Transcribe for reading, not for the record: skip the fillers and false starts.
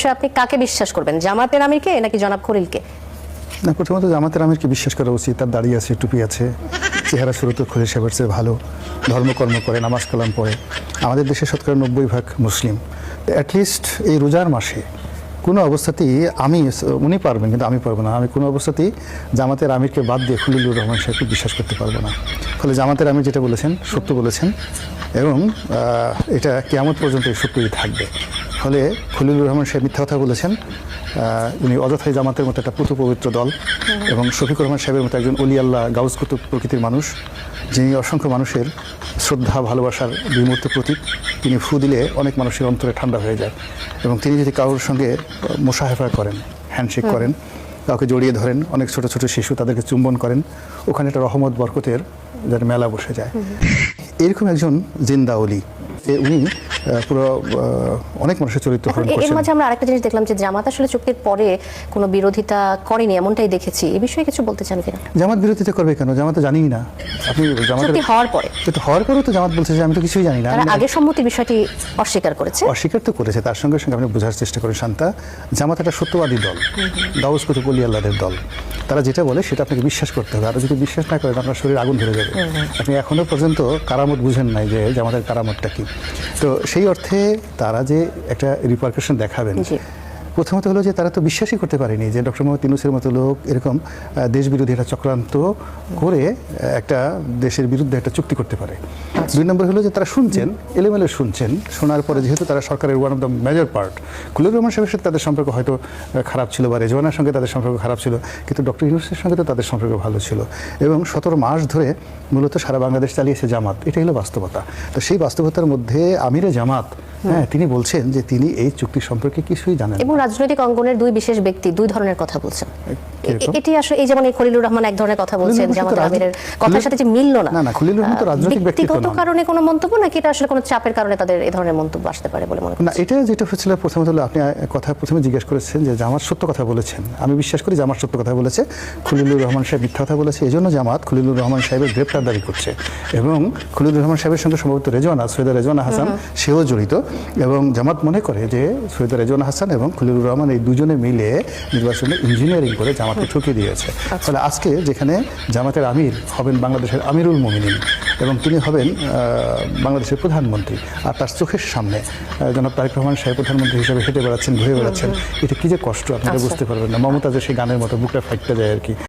বিষয়ে আপনি কাকে বিশ্বাস করবেন, জামাতের আমিরকে নাকি জনাব খলিলকে? না, প্রথমত জামাতের আমিরকে বিশ্বাস করা উচিত। তার দাড়ি আছে, টুপি আছে, চেহারা শুরুতে খলিল সাহেবের চেয়ে ভালো, ধর্মকর্ম করে, নামাজ কালাম পড়ে। আমাদের দেশে শতকরা 90% মুসলিম। অ্যাটলিস্ট এই রোজার মাসে কোনো অবস্থাতেই উনি পারবেন কিন্তু আমি পারবো না। আমি কোনো অবস্থাতেই জামাতের আমিরকে বাদ দিয়ে খলিলুর রহমান সাহেবকে বিশ্বাস করতে পারবো না। ফলে জামাতের আমির যেটা বলেছেন সত্য বলেছেন এবং এটা কিয়ামত পর্যন্ত এই সত্যই থাকবে। ফলে খলিলুর রহমান সাহেব মিথ্যা কথা বলেছেন। উনি অযথাই জামাতের মতো একটা পুতু পবিত্র দল এবং শফিকুর রহমান সাহেবের মতো একজন অলি আল্লাহ গাউস কুতুব প্রকৃতির মানুষ, যিনি অসংখ্য মানুষের শ্রদ্ধা ভালোবাসার বিমূর্ত প্রতীক। তিনি ফু দিলে অনেক মানুষের অন্তরে ঠান্ডা হয়ে যায় এবং তিনি যদি কারোর সঙ্গে মোশাহেফা করেন, হ্যান্ডশেক করেন, কাউকে জড়িয়ে ধরেন, অনেক ছোট ছোট শিশু তাদেরকে চুম্বন করেন, ওখানে একটা রহমত বরকতের যাতে মেলা বসে যায়। এরকম একজন জিন্দা অলি, উনি পুরো অনেক মানুষের চরিত্র হরণ এর করছেন। মাঝে আমরা আরেকটা জিনিস দেখলাম যে জামাত আসলে চুক্তির পরে কোনো বিরোধিতা করেনি, এমনটাই দেখেছি। এই বিষয়ে কিছু বলতে চান কিনা? জামাত বিরোধিতা করবে কেন? জামাত তো জানিই না। আপনি চুক্তি হওয়ার পরে, তো হওয়ার পরেও তো জামাত বলছে যে আমি তো কিছুই জানি না। তারা আগে সম্মতির বিষয়টি অস্বীকার করেছে। অস্বীকার তো করেছে, তার সঙ্গে সঙ্গে আপনি বোঝার চেষ্টা করেন শান্তা, জামাত একটা সত্যবাদী দল, গাউস কুতুব অলি আল্লাহদের দল। তারা যেটা বলে সেটা আপনাকে বিশ্বাস করতে হবে। আর যদি বিশ্বাস না করেন আপনার শরীরে আগুন ধরে যাবে। আপনি এখনো পর্যন্ত কারামত বুঝেন নাই যে আমাদের কারামতটা কি। তো সেই অর্থে তারা যে একটা রিপারকাশন দেখাবেন, প্রথমত হলো যে তারা তো বিশ্বাসই করতে পারেনি যে ডক্টর মোহাম্মদ ইউনূসের মতো লোক এরকম দেশবিরোধী একটা চক্রান্ত করে একটা দেশের বিরুদ্ধে একটা চুক্তি করতে পারে। দুই নম্বর হলো যে তারা শুনছেন, এলোমেলো শুনছেন। শোনার পরে যেহেতু তারা সরকারের one of the major part, Khalilur Rahman সাহেবের সাথে তাদের সম্পর্ক হয়তো খারাপ ছিল বা রেজওয়ানার সঙ্গে তাদের সম্পর্ক খারাপ ছিল, কিন্তু ডক্টর ইউনূসের সঙ্গে তো তাদের সম্পর্ক ভালো ছিল এবং 17 মাস ধরে মূলত সারা বাংলাদেশ চালিয়েছে জামাত। এটাই হলো বাস্তবতা। তো সেই বাস্তবতার মধ্যে আমিরে জামাত, হ্যাঁ, তিনি বলছেন যে তিনি এই চুক্তি সম্পর্কে কিছুই জানেন এবং রাজনৈতিক অঙ্গনের দুই বিশেষ ব্যক্তি দুই ধরনের কথা বলছেন। এটি আসলে এই যেমন এই খলিলুর রহমান এক ধরনের কথা বলছেন, জামাত আমিরের কথার সাথে যে মিলল না। না, খলিলুর রহমান তো রাজনৈতিক ব্যক্তিত্ব না। ব্যক্তিগত কারণে কোনো মন্তব্য নাকি এটা আসলে কোনো চাপের কারণে তাদের এই ধরনের মন্তব্য আসতে পারে বলে মনে করেন? না, এটা যেটা হচ্ছিল প্রথমত হলো আপনি কথা প্রথমে জিজ্ঞেস করেছেন যে জামাত সত্য কথা বলেছেন। আমি বিশ্বাস করি জামাত সত্য কথা বলেছে। খলিলুর রহমান সাহেব মিথ্যা কথা বলেছে। এই জন্য জামাত খলিলুর রহমান সাহেবের গ্রেপ্তার দাবি করছে এবং খলিলুর রহমান সাহেবের সঙ্গে সম্ভবত সৈয়দা রেজওয়ানা হাসান সেও জড়িত এবং জামাত মনে করে যে সৈয়দা রেজওয়ানা হাসান এবং খলিলুর রহমান এই দুজনে মিলে নির্বাচনে ইঞ্জিনিয়ারিং করে জামাতকে ঠকিয়ে দিয়েছে। ফলে আজকে যেখানে জামাতের আমির হবেন বাংলাদেশের আমিরুল মুমিনিন এবং তিনি হবেন বাংলাদেশের প্রধানমন্ত্রী, আর তার চোখের সামনে জনাব তারেক রহমান সাহেব প্রধানমন্ত্রী হিসেবে হেঁটে বেড়াচ্ছেন, ঘুরে বেড়াচ্ছেন, এটা কি যে কষ্ট আপনারা বুঝতে পারবেন না। মমতাজের সেই গানের মতো বুকটা ফাইটতে যায় আর কি।